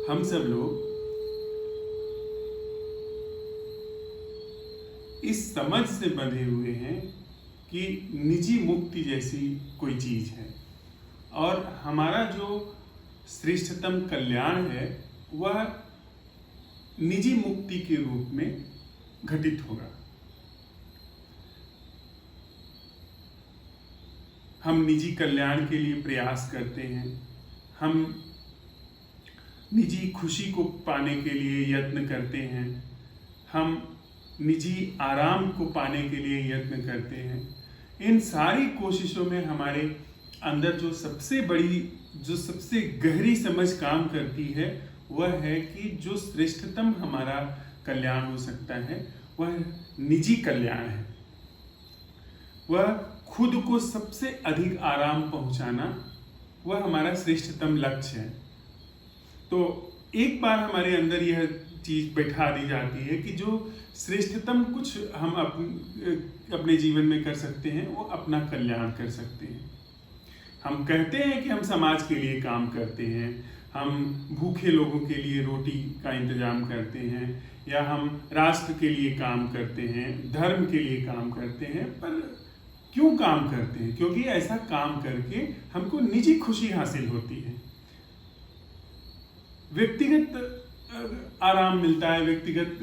हम सब लोग इस समझ से बंधे हुए हैं कि निजी मुक्ति जैसी कोई चीज है और हमारा जो श्रेष्ठतम कल्याण है वह निजी मुक्ति के रूप में घटित होगा। हम निजी कल्याण के लिए प्रयास करते हैं, हम निजी खुशी को पाने के लिए यत्न करते हैं, हम निजी आराम को पाने के लिए यत्न करते हैं। इन सारी कोशिशों में हमारे अंदर जो सबसे गहरी समझ काम करती है वह है कि जो श्रेष्ठतम हमारा कल्याण हो सकता है वह निजी कल्याण है। वह खुद को सबसे अधिक आराम पहुंचाना, वह हमारा श्रेष्ठतम लक्ष्य है। तो एक बार हमारे अंदर यह चीज बैठा दी जाती है कि जो श्रेष्ठतम कुछ हम अपने जीवन में कर सकते हैं वो अपना कल्याण कर सकते हैं। हम कहते हैं कि हम समाज के लिए काम करते हैं, हम भूखे लोगों के लिए रोटी का इंतजाम करते हैं, या हम राष्ट्र के लिए काम करते हैं, धर्म के लिए काम करते हैं। पर क्यों काम करते हैं? क्योंकि ऐसा काम करके हमको निजी खुशी हासिल होती है, व्यक्तिगत आराम मिलता है, व्यक्तिगत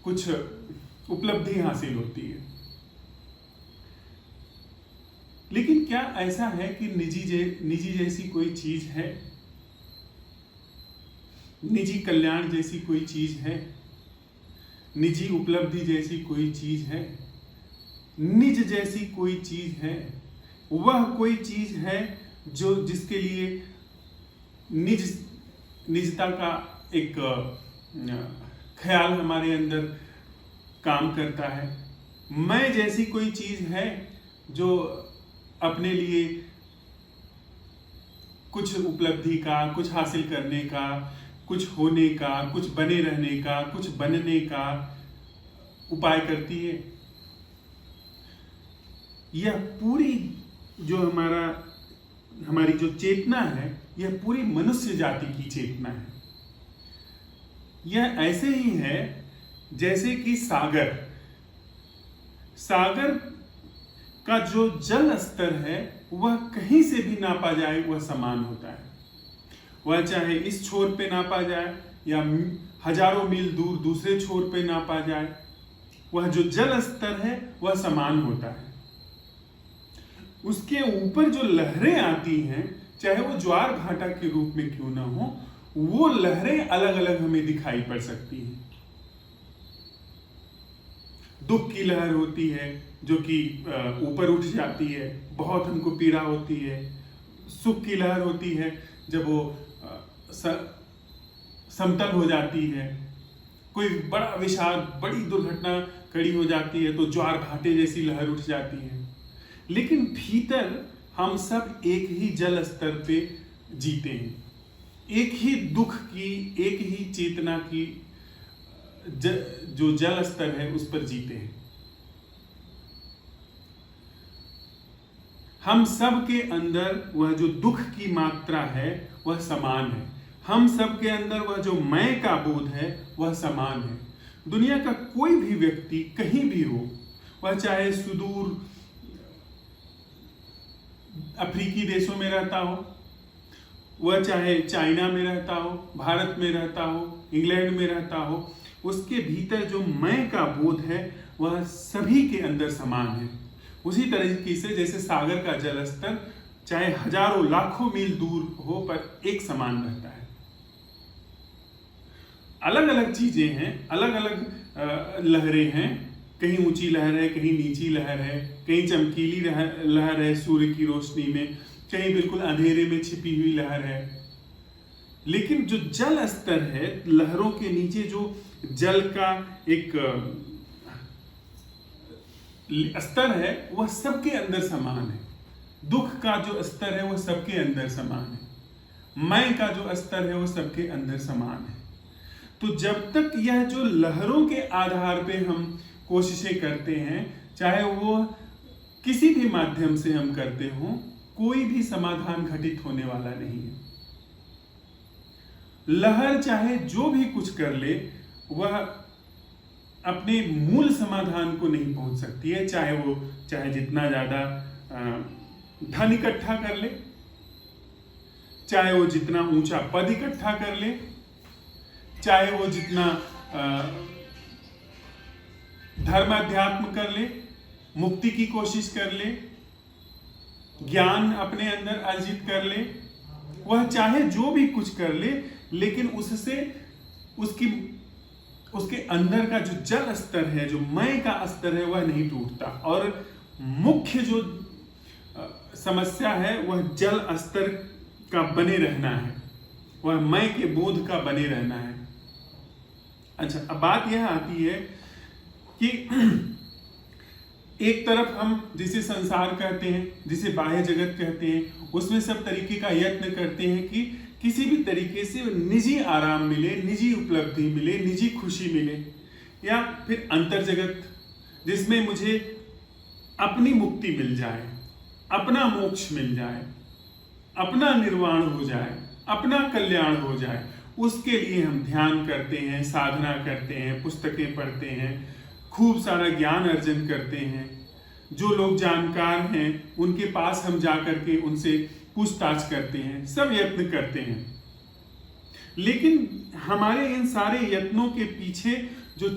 कुछ उपलब्धि हासिल होती है। लेकिन क्या ऐसा है कि निजी जैसी कोई चीज है? निजी कल्याण जैसी कोई चीज है? निजी उपलब्धि जैसी कोई चीज है? निज जैसी कोई चीज है? वह कोई चीज है जो जिसके लिए निजता का एक ख्याल हमारे अंदर काम करता है? मैं जैसी कोई चीज है जो अपने लिए कुछ उपलब्धि का, कुछ हासिल करने का, कुछ होने का, कुछ बने रहने का, कुछ बनने का उपाय करती है? यह पूरी जो हमारी जो चेतना है, यह पूरी मनुष्य जाति की चेतना है। यह ऐसे ही है जैसे कि सागर का जो जल स्तर है वह कहीं से भी नापा जाए वह समान होता है। वह चाहे इस छोर पे नापा जाए या हजारों मील दूर दूसरे छोर पे नापा जाए, वह जो जल स्तर है वह समान होता है। उसके ऊपर जो लहरें आती हैं, चाहे वो ज्वार भाटा के रूप में क्यों ना हो, वो लहरें अलग अलग हमें दिखाई पड़ सकती हैं। दुख की लहर होती है जो कि ऊपर उठ जाती है, बहुत हमको पीड़ा होती है। सुख की लहर होती है जब वो समतल हो जाती है। कोई बड़ा विषाद, बड़ी दुर्घटना खड़ी हो जाती है तो ज्वार भाटे जैसी लहर उठ जाती है। लेकिन भीतर हम सब एक ही जल स्तर पे जीते हैं, एक ही दुख की, एक ही चेतना की जो जल स्तर है उस पर जीते हैं। हम सब के अंदर वह जो दुख की मात्रा है वह समान है। हम सब के अंदर वह जो मैं का बोध है वह समान है। दुनिया का कोई भी व्यक्ति कहीं भी हो, वह चाहे सुदूर अफ्रीकी देशों में रहता हो, वह चाहे चाइना में रहता हो, भारत में रहता हो, इंग्लैंड में रहता हो, उसके भीतर जो मैं का बोध है वह सभी के अंदर समान है। उसी तरीके से जैसे सागर का जल स्तर चाहे हजारों लाखों मील दूर हो पर एक समान रहता है। अलग अलग चीजें हैं, अलग अलग लहरें हैं, कहीं ऊंची लहर है, कहीं नीची लहर है, कहीं चमकीली लहर है सूर्य की रोशनी में, कहीं बिल्कुल अंधेरे में छिपी हुई लहर है। लेकिन जो जल स्तर है, लहरों के नीचे जो जल का एक स्तर है वह सबके अंदर समान है। दुख का जो स्तर है वह सबके अंदर समान है। मैं का जो स्तर है वह सबके अंदर समान है। तो जब तक यह जो लहरों के आधार पे हम कोशिशें करते हैं, चाहे वो किसी भी माध्यम से हम करते हो, कोई भी समाधान घटित होने वाला नहीं है। लहर चाहे जो भी कुछ कर ले, वह अपने मूल समाधान को नहीं पहुंच सकती है, चाहे जितना ज्यादा धन इकट्ठा कर ले, चाहे वो जितना ऊंचा पद इकट्ठा कर ले, चाहे वो जितना धर्म अध्यात्म कर ले, मुक्ति की कोशिश कर ले, ज्ञान अपने अंदर अर्जित कर ले, वह चाहे जो भी कुछ कर ले, लेकिन उससे उसके अंदर का जो जल स्तर है, जो मैं का स्तर है, वह नहीं टूटता। और मुख्य जो समस्या है वह जल स्तर का बने रहना है, वह मैं के बोध का बने रहना है। अच्छा, अब बात यह आती है कि एक तरफ हम जिसे संसार कहते हैं, जिसे बाह्य जगत कहते हैं, उसमें सब तरीके का यत्न करते हैं कि किसी भी तरीके से निजी आराम मिले, निजी उपलब्धि मिले, निजी खुशी मिले, या फिर अंतर जगत जिसमें मुझे अपनी मुक्ति मिल जाए, अपना मोक्ष मिल जाए, अपना निर्वाण हो जाए, अपना कल्याण हो जाए, उसके लिए हम ध्यान करते हैं, साधना करते हैं, पुस्तकें पढ़ते हैं, खूब सारा ज्ञान अर्जन करते हैं। जो लोग जानकार हैं उनके पास हम जा करके उनसे पूछताछ करते हैं, सब यत्न करते हैं। लेकिन हमारे इन सारे यत्नों के पीछे जो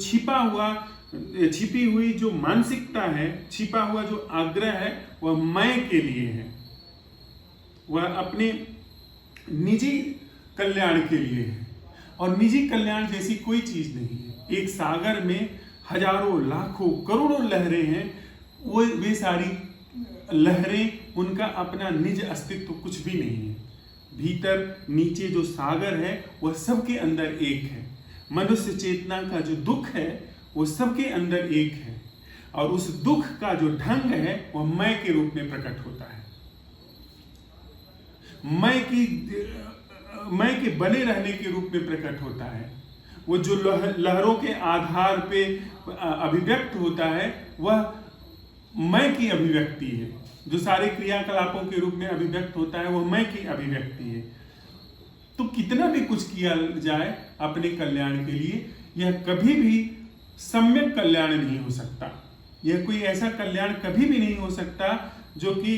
छिपी हुई जो मानसिकता है, छिपा हुआ जो आग्रह है, वह मैं के लिए है, वह अपने निजी कल्याण के लिए है। और निजी कल्याण जैसी कोई चीज नहीं है। एक सागर में हजारों लाखों करोड़ों लहरें हैं, वे सारी लहरें, उनका अपना निज अस्तित्व कुछ भी नहीं है। भीतर नीचे जो सागर है वह सबके अंदर एक है। मनुष्य चेतना का जो दुख है वो सबके अंदर एक है, और उस दुख का जो ढंग है वह मैं के रूप में प्रकट होता है। मैं के बने रहने के रूप में प्रकट होता है। वो जो लहरों के आधार पे अभिव्यक्त होता है, वह मैं की अभिव्यक्ति है। जो सारे क्रियाकलापों के रूप में अभिव्यक्त होता है, वह मैं की अभिव्यक्ति है। तो कितना भी कुछ किया जाए अपने कल्याण के लिए, यह कभी भी सम्यक कल्याण नहीं हो सकता। यह कोई ऐसा कल्याण कभी भी नहीं हो सकता जो कि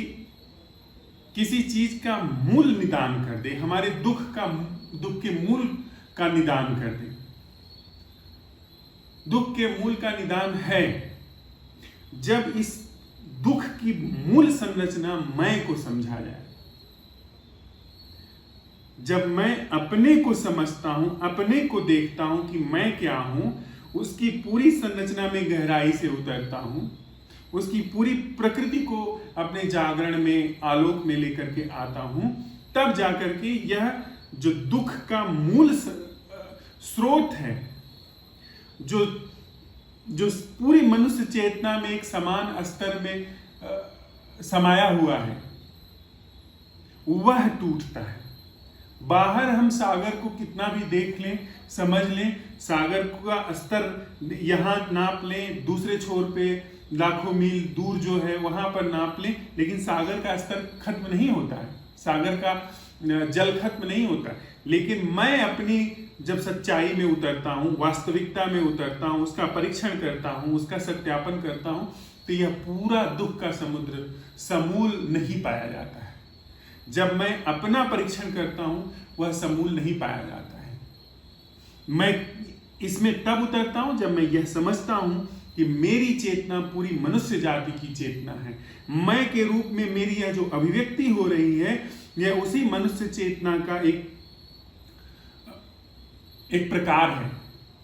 किसी चीज का मूल निदान कर दे, हमारे दुख के मूल का निदान कर दे। दुख के मूल का निदान है जब इस दुख की मूल संरचना मैं को समझा जाए। जब मैं अपने को समझता हूं, अपने को देखता हूं कि मैं क्या हूं, उसकी पूरी संरचना में गहराई से उतरता हूं, उसकी पूरी प्रकृति को अपने जागरण में, आलोक में लेकर के आता हूं, तब जाकर के यह जो दुख का मूल स्रोत है, जो पूरी मनुष्य चेतना में एक समान स्तर में समाया हुआ है, वह टूटता है। बाहर हम सागर को कितना भी देख लें, समझ लें, सागर का स्तर यहां नाप लें, दूसरे छोर पे लाखों मील दूर जो है वहां पर नाप लें, लेकिन सागर का स्तर खत्म नहीं होता है, सागर का जल खत्म नहीं होता। लेकिन मैं अपनी जब सच्चाई में उतरता हूं, वास्तविकता में उतरता हूं, उसका परीक्षण करता हूं, उसका सत्यापन करता हूं, तो यह पूरा दुख का समुद्र समूल नहीं पाया जाता है। जब मैं अपना परीक्षण करता हूं, वह समूल नहीं पाया जाता है। मैं इसमें तब उतरता हूं जब मैं यह समझता हूं कि मेरी चेतना पूरी मनुष्य जाति की चेतना है। मैं के रूप में मेरी यह जो अभिव्यक्ति हो रही है, यह उसी मनुष्य चेतना का एक प्रकार है।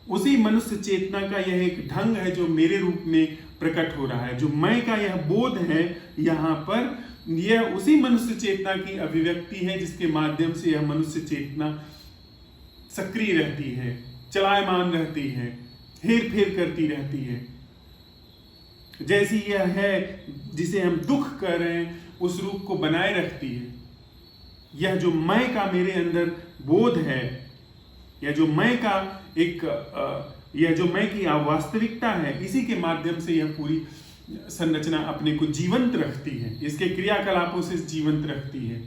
उसी मनुष्य चेतना का यह एक ढंग है जो मेरे रूप में प्रकट हो रहा है। जो मैं का यह बोध है यहाँ पर, यह उसी मनुष्य चेतना की अभिव्यक्ति है जिसके माध्यम से यह मनुष्य चेतना सक्रिय रहती है, चलायमान रहती है, हेर फेर करती रहती है। जैसी यह है जिसे हम दुख कर रहे हैं, उस रूप को बनाए रखती है। यह जो मैं का मेरे अंदर बोध है, यह जो मैं का यह जो मैं की वास्तविकता है, इसी के माध्यम से यह पूरी संरचना अपने को जीवंत रखती है, इसके क्रियाकलापों से जीवंत रखती है।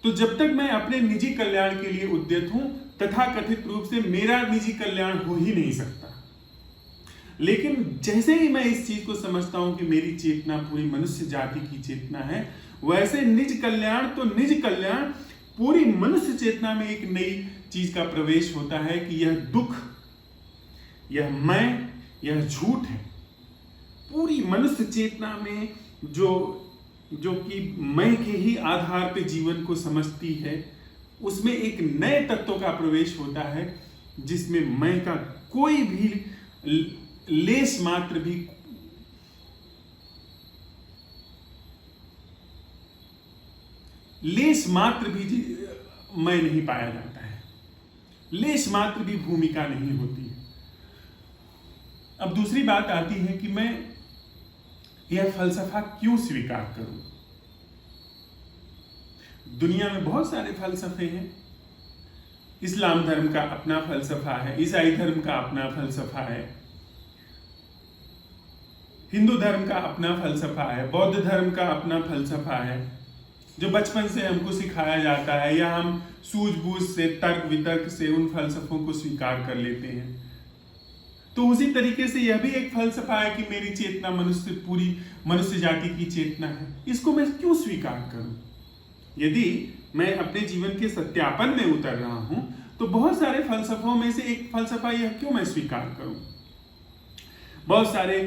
तो जब तक मैं अपने निजी कल्याण के लिए उद्यत हूं, तथाकथित रूप से मेरा निजी कल्याण हो ही नहीं सकता। लेकिन जैसे ही मैं इस चीज को समझता हूं कि मेरी चेतना पूरी मनुष्य जाति की चेतना है, वैसे निज कल्याण तो निज कल्याण, पूरी मनुष्य चेतना में एक नई चीज का प्रवेश होता है कि यह दुख, यह मैं, यह झूठ है। पूरी मनुष्य चेतना में जो कि मैं के ही आधार पे जीवन को समझती है, उसमें एक नए तत्व का प्रवेश होता है जिसमें मैं का कोई भी लेस मात्र भी मैं नहीं पाया जाता है, लेस मात्र भी भूमिका नहीं होती है। अब दूसरी बात आती है कि मैं यह फलसफा क्यों स्वीकार करूं। दुनिया में बहुत सारे फलसफे हैं। इस्लाम धर्म का अपना फलसफा है, ईसाई धर्म का अपना फलसफा है, हिंदू धर्म का अपना फलसफा है, बौद्ध धर्म का अपना फलसफा है, जो बचपन से हमको सिखाया जाता है, या हम सूझबूझ से, तर्क वितर्क से उन फलसफों को स्वीकार कर लेते हैं। तो उसी तरीके से यह भी एक फलसफा है कि मेरी चेतना पूरी मनुष्य जाति की चेतना है। इसको मैं क्यों स्वीकार करूं? यदि मैं अपने जीवन के सत्यापन में उतर रहा हूं, तो बहुत सारे फलसफों में से एक फलसफा यह क्यों मैं स्वीकार करूं? बहुत सारे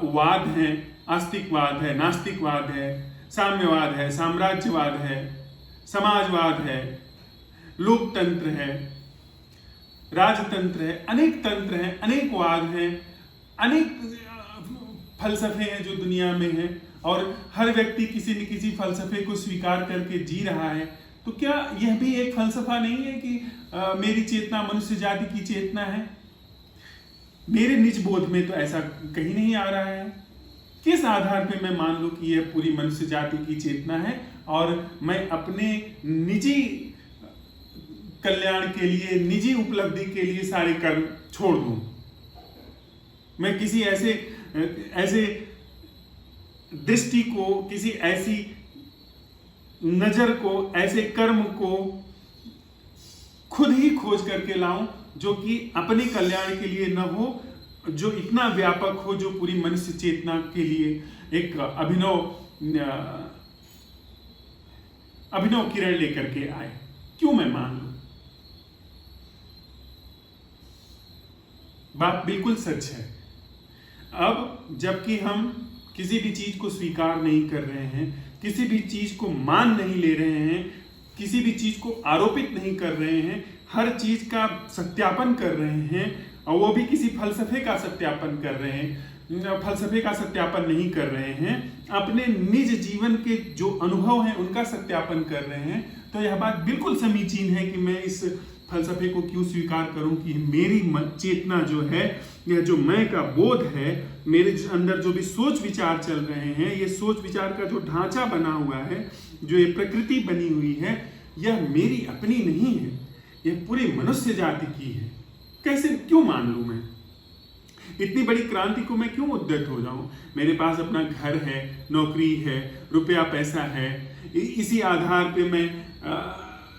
वाद हैं, आस्तिकवाद है, नास्तिकवाद है, साम्यवाद है, साम्राज्यवाद है, समाजवाद है, लोकतंत्र है, राजतंत्र है, अनेक तंत्र हैं, अनेक वाद हैं, अनेक फलसफे हैं जो दुनिया में हैं, और हर व्यक्ति किसी न किसी फलसफे को स्वीकार करके जी रहा है। तो क्या यह भी एक फलसफा नहीं है कि मेरी चेतना मनुष्य जाति की चेतना है? मेरे निज बोध में तो ऐसा कहीं नहीं आ रहा है। किस आधार पे मैं मान लूं कि यह पूरी मनुष्य जाति की चेतना है और मैं अपने निजी कल्याण के लिए, निजी उपलब्धि के लिए सारे कर्म छोड़ दूं? मैं किसी ऐसे दृष्टि को, किसी ऐसी नजर को, ऐसे कर्म को खुद ही खोज करके लाऊं जो कि अपने कल्याण के लिए न हो, जो इतना व्यापक हो, जो पूरी मनुष्य चेतना के लिए एक अभिनव किरण लेकर के आए। क्यों मैं मान लूं? बात बिल्कुल सच है। अब जबकि हम किसी भी चीज को स्वीकार नहीं कर रहे हैं, किसी भी चीज को मान नहीं ले रहे हैं, किसी भी चीज को आरोपित नहीं कर रहे हैं, हर चीज का सत्यापन कर रहे हैं, और वो भी किसी फलसफे का सत्यापन कर रहे हैं, फलसफे का सत्यापन नहीं कर रहे हैं, अपने निज जीवन के जो अनुभव हैं उनका सत्यापन कर रहे हैं, तो यह बात बिल्कुल समीचीन है कि मैं इस फलसफे को क्यों स्वीकार करूं कि मेरी चेतना जो है, यह जो मैं का बोध है, मेरे अंदर जो भी सोच विचार चल रहे हैं, ये सोच विचार का जो ढांचा बना हुआ है, जो ये प्रकृति बनी हुई है, यह मेरी अपनी नहीं है, यह पूरी मनुष्य जाति की है। कैसे, क्यों मान लूं मैं? इतनी बड़ी क्रांति को मैं क्यों उद्यत हो जाऊं? मेरे पास अपना घर है, नौकरी है, रुपया पैसा है, इसी आधार पे मैं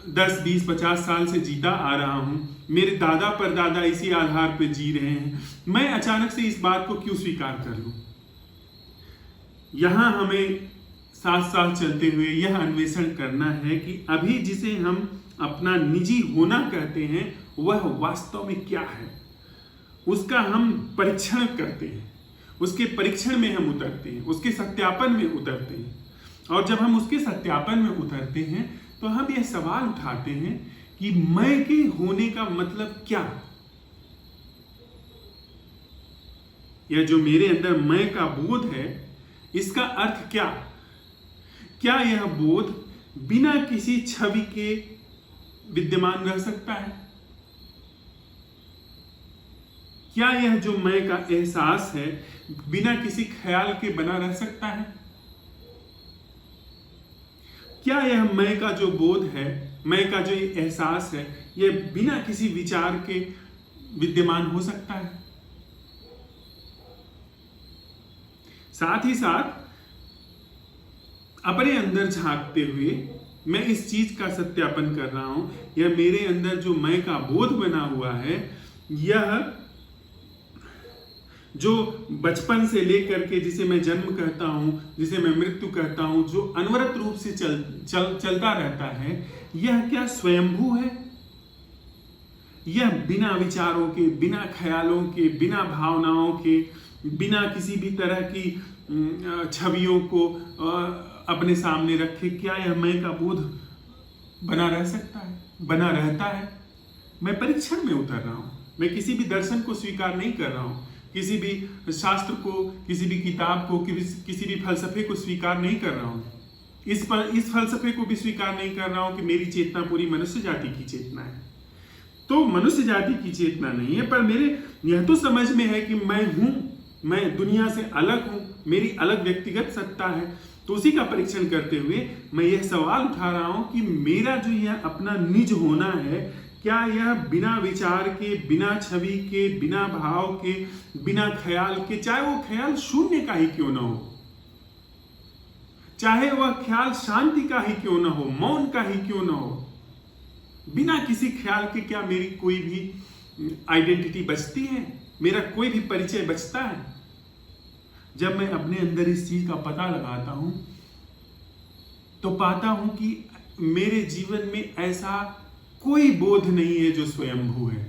10, 20, 50 साल से जीता आ रहा हूं। मेरे दादा परदादा इसी आधार पे जी रहे हैं। मैं अचानक से इस बात को क्यों स्वीकार कर लूं? यहां हमें साथ साथ चलते हुए यह अन्वेषण करना है कि अभी जिसे हम अपना निजी होना कहते हैं, वह वास्तव में क्या है, उसका हम परीक्षण करते हैं, उसके परीक्षण में हम उतरते हैं, उसके सत्यापन में उतरते हैं। और जब हम उसके सत्यापन में उतरते हैं तो हम यह सवाल उठाते हैं कि मैं के होने का मतलब क्या? यह जो मेरे अंदर मैं का बोध है, इसका अर्थ क्या? क्या यह बोध बिना किसी छवि के विद्यमान रह सकता है? क्या यह जो मैं का एहसास है बिना किसी ख्याल के बना रह सकता है? क्या यह मैं का जो बोध है, मैं का जो एहसास है, यह बिना किसी विचार के विद्यमान हो सकता है? साथ ही साथ अपने अंदर झांकते हुए मैं इस चीज का सत्यापन कर रहा हूं, या मेरे अंदर जो मैं का बोध बना हुआ है, यह जो बचपन से लेकर के जिसे मैं जन्म कहता हूं, जिसे मैं मृत्यु कहता हूं, जो अनवरत रूप से चलता रहता है, यह क्या स्वयंभू है? यह बिना विचारों के, बिना ख्यालों के, बिना भावनाओं के, बिना किसी भी तरह की छवियों को अपने सामने रखे, क्या यह मैं का बोध बना रह सकता है, बना रहता है? मैं परीक्षण में उतर रहा हूं। मैं किसी भी दर्शन को स्वीकार नहीं कर रहा हूं, किसी भी शास्त्र को, किसी भी किताब को, किसी भी फलसफे को स्वीकार नहीं कर रहा हूं। इस फलसफे को भी स्वीकार नहीं कर रहा हूं कि मेरी चेतना पूरी मनुष्य जाति की चेतना है। तो मनुष्य जाति की चेतना नहीं है, पर मेरे यह तो समझ में है कि मैं हूं, मैं दुनिया से अलग हूं, मेरी अलग व्यक्तिगत सत्ता है। तो उसी का परीक्षण करते हुए मैं यह सवाल उठा रहा हूं कि मेरा जो यह अपना निज होना है, क्या यह बिना विचार के, बिना छवि के, बिना भाव के, बिना ख्याल के, चाहे वो ख्याल शून्य का ही क्यों ना हो, चाहे वह ख्याल शांति का ही क्यों ना हो, मौन का ही क्यों ना हो, बिना किसी ख्याल के क्या मेरी कोई भी आइडेंटिटी बचती है, मेरा कोई भी परिचय बचता है? जब मैं अपने अंदर इस चीज का पता लगाता हूं तो पाता हूं कि मेरे जीवन में ऐसा कोई बोध नहीं है जो स्वयंभू है।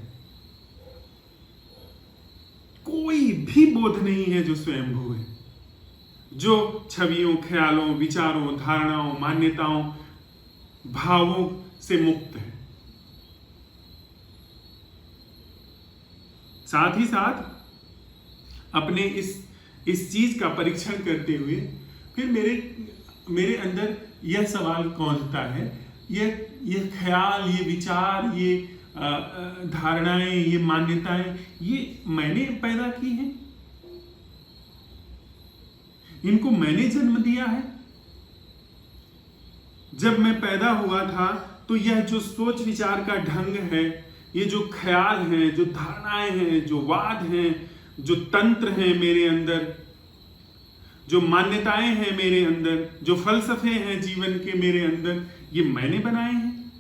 कोई भी बोध नहीं है जो स्वयंभू है, जो छवियों, ख्यालों, विचारों, धारणाओं, मान्यताओं, भावों से मुक्त है। साथ ही साथ अपने इस चीज का परीक्षण करते हुए फिर मेरे अंदर यह सवाल कौंधता है, ये ख्याल, ये विचार, ये धारणाएं, ये मान्यताएं, ये मैंने पैदा की हैं? इनको मैंने जन्म दिया है? जब मैं पैदा हुआ था तो यह जो सोच विचार का ढंग है, ये जो ख्याल हैं, जो धारणाएं हैं, जो वाद हैं, जो तंत्र हैं मेरे अंदर, जो मान्यताएं हैं मेरे अंदर, जो फलसफे हैं जीवन के मेरे अंदर, ये मैंने बनाए हैं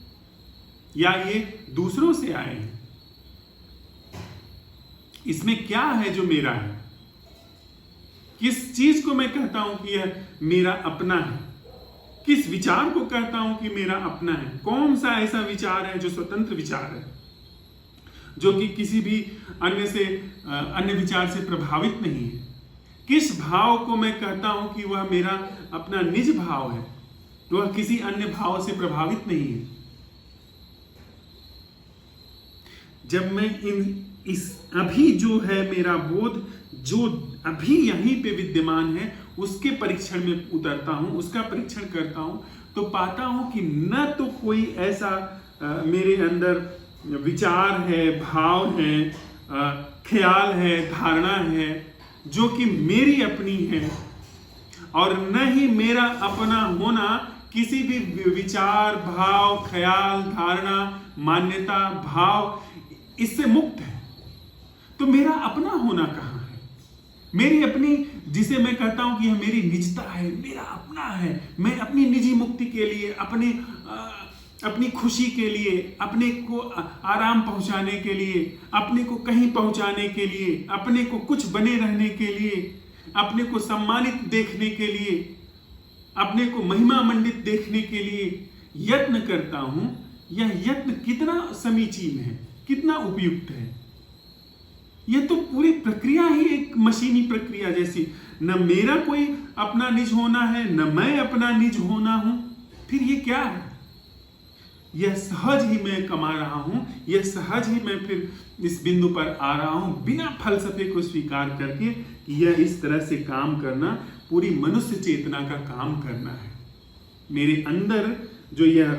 या ये दूसरों से आए हैं? इसमें क्या है जो मेरा है? किस चीज को मैं कहता हूं कि यह मेरा अपना है? किस विचार को कहता हूं कि मेरा अपना है? कौन सा ऐसा विचार है जो स्वतंत्र विचार है, जो कि किसी भी अन्य विचार से प्रभावित नहीं है? किस भाव को मैं कहता हूं कि वह मेरा अपना निज भाव है, वह किसी अन्य भाव से प्रभावित नहीं है? जब मैं अभी जो है मेरा बोध, जो अभी यहीं पे विद्यमान है, उसके परीक्षण में उतरता हूं, उसका परीक्षण करता हूं, तो पाता हूं कि न तो कोई ऐसा मेरे अंदर विचार है, भाव है, ख्याल है, धारणा है जो कि मेरी अपनी है, और न ही मेरा अपना होना किसी भी विचार, भाव, ख्याल, धारणा, मान्यता, भाव इससे मुक्त है। तो मेरा अपना होना कहां है? मेरी अपनी, जिसे मैं कहता हूं कि यह मेरी निजता है, मेरा अपना है, मैं अपनी निजी मुक्ति के लिए, अपनी खुशी के लिए, अपने को आराम पहुंचाने के लिए, अपने को कहीं पहुंचाने के लिए, अपने को कुछ बने रहने के लिए, अपने को सम्मानित देखने के लिए, अपने को महिमा मंडित देखने के लिए यत्न करता हूं। यह यत्न कितना समीचीन है, कितना उपयुक्त है? यह तो पूरी प्रक्रिया ही एक मशीनी प्रक्रिया जैसी। न मेरा कोई अपना निज होना है, न मैं अपना निज होना हूं। फिर ये क्या है? यह सहज ही मैं कमा रहा हूं, यह सहज ही मैं फिर इस बिंदु पर आ रहा हूं, बिना फलसफे को स्वीकार करके कि यह इस तरह से काम करना पूरी मनुष्य चेतना का काम करना है। मेरे अंदर जो यह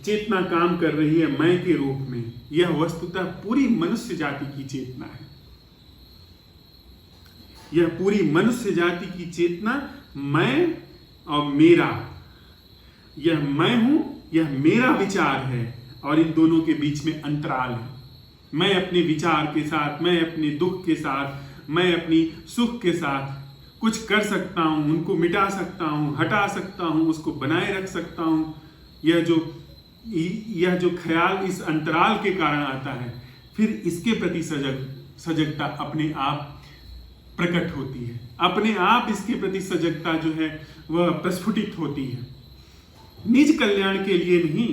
चेतना काम कर रही है मैं के रूप में, यह वस्तुतः पूरी मनुष्य जाति की चेतना है। यह पूरी मनुष्य जाति की चेतना मैं और मेरा, यह मैं हूं, यह मेरा विचार है, और इन दोनों के बीच में अंतराल है। मैं अपने विचार के साथ, मैं अपने दुख के साथ, मैं अपनी सुख के साथ कुछ कर सकता हूं, उनको मिटा सकता हूं, हटा सकता हूं, उसको बनाए रख सकता हूं, यह जो ख्याल इस अंतराल के कारण आता है, फिर इसके प्रति सजगता अपने आप प्रकट होती है, अपने आप इसके प्रति सजगता जो है वह प्रस्फुटित होती है। निज कल्याण के लिए नहीं,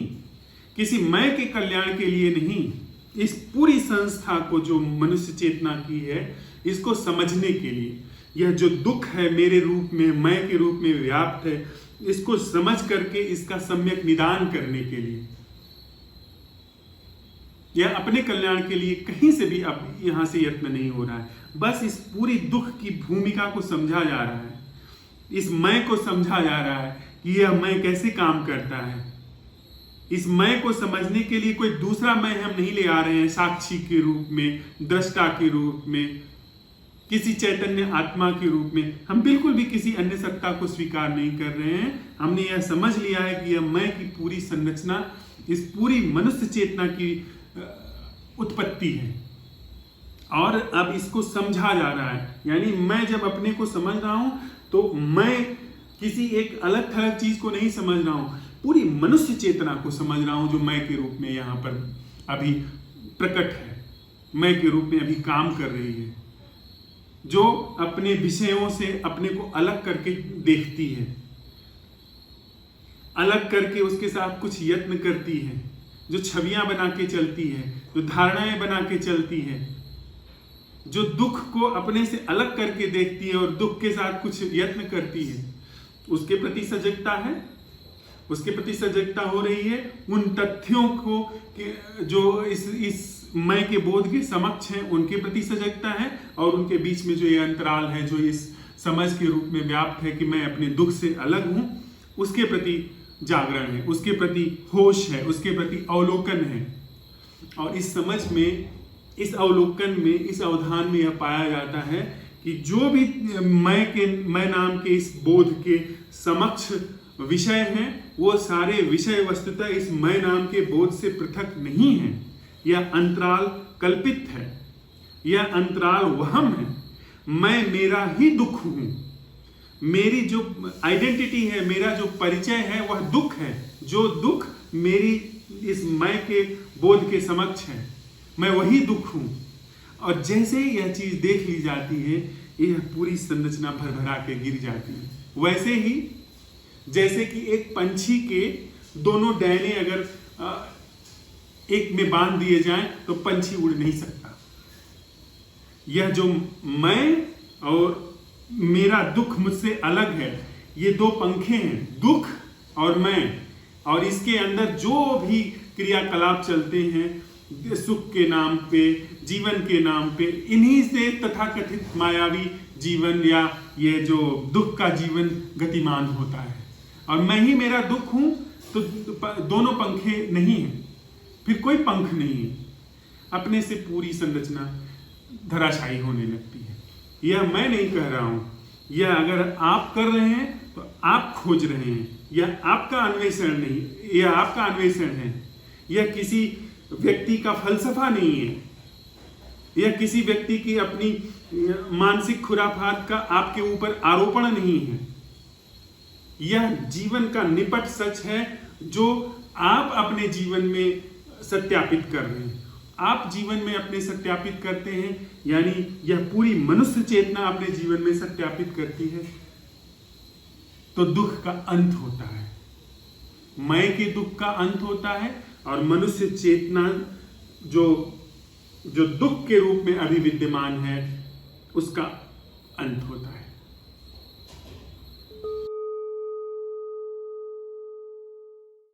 किसी मैं के कल्याण के लिए नहीं, इस पूरी संस्था को जो मनुष्य चेतना की है इसको समझने के लिए, यह जो दुख है मेरे रूप में, मैं के रूप में व्याप्त है, इसको समझ करके इसका सम्यक निदान करने के लिए, यह अपने कल्याण के लिए कहीं से भी अब यहां से यत्न नहीं हो रहा है। बस इस पूरी दुख की भूमिका को समझा जा रहा है, इस मैं को समझा जा रहा है कि यह मैं कैसे काम करता है। इस मैं को समझने के लिए कोई दूसरा मैं हम नहीं ले आ रहे हैं, साक्षी के रूप में, दृष्टा के रूप में, किसी चैतन्य आत्मा के रूप में। हम बिल्कुल भी किसी अन्य सत्ता को स्वीकार नहीं कर रहे हैं। हमने यह समझ लिया है कि यह मैं की पूरी संरचना इस पूरी मनुष्य चेतना की उत्पत्ति है और अब इसको समझा जा रहा है। यानी मैं जब अपने को समझ रहा हूं तो मैं किसी एक अलग थलग चीज को नहीं समझ रहा हूं, पूरी मनुष्य चेतना को समझ रहा हूं जो मैं के रूप में यहां पर अभी प्रकट है, मैं के रूप में अभी काम कर रही है, जो अपने विषयों से अपने को अलग करके देखती है, अलग करके उसके साथ कुछ यत्न करती है, जो छवियां बना के चलती है, जो धारणाएं बना के चलती है, जो दुख को अपने से अलग करके देखती है और दुख के साथ कुछ यत्न करती है, उसके प्रति सजगता है, उसके प्रति सजगता हो रही है। उन तथ्यों को जो इस मैं के बोध के समक्ष हैं उनके प्रति सजगता है, और उनके बीच में जो ये अंतराल है, जो इस समझ के रूप में व्याप्त है कि मैं अपने दुख से अलग हूं, उसके प्रति जागरण है, उसके प्रति होश है, उसके प्रति अवलोकन है। और इस समझ में, इस अवलोकन में, इस अवधान में यह पाया जाता है कि जो भी मैं नाम के इस बोध के समक्ष विषय हैं, वो सारे विषय वस्तुतः इस मैं नाम के बोध से पृथक नहीं है। यह अंतराल कल्पित है, यह अंतराल वहम है। मैं मेरा ही दुख हूं, मेरी जो आइडेंटिटी है, मेरा जो परिचय है वह दुख है। जो दुख मेरी इस मैं के बोध के समक्ष है, मैं वही दुख हूं। और जैसे ही यह चीज देख ली जाती है, यह पूरी संरचना भरभरा के गिर जाती है। वैसे ही जैसे कि एक पंछी के दोनों डैने अगर एक में बांध दिए जाएं तो पंछी उड़ नहीं सकता। यह जो मैं और मेरा दुख मुझसे अलग है, ये दो पंखे हैं, दुख और मैं, और इसके अंदर जो भी क्रियाकलाप चलते हैं सुख के नाम पे, जीवन के नाम पे, इन्हीं से तथाकथित मायावी जीवन या ये जो दुख का जीवन गतिमान होता है। और मैं ही मेरा दुख हूं तो दोनों पंखे नहीं हैं, फिर कोई पंख नहीं है, अपने से पूरी संरचना धराशायी होने लगती है। यह मैं नहीं कह रहा हूं, यह अगर आप कर रहे हैं तो आप खोज रहे हैं, यह आपका अन्वेषण नहीं, यह आपका अन्वेषण है। यह किसी व्यक्ति का फलसफा नहीं है, यह किसी व्यक्ति की अपनी मानसिक खुराफात का आपके ऊपर आरोपण नहीं है। यह जीवन का निपट सच है जो आप अपने जीवन में सत्यापित कर रहे हैं, आप जीवन में अपने सत्यापित करते हैं। यानी यह पूरी मनुष्य चेतना अपने जीवन में सत्यापित करती है तो दुख का अंत होता है, मैं के दुख का अंत होता है, और मनुष्य चेतना जो दुख के रूप में अभी विद्यमान है उसका अंत होता है।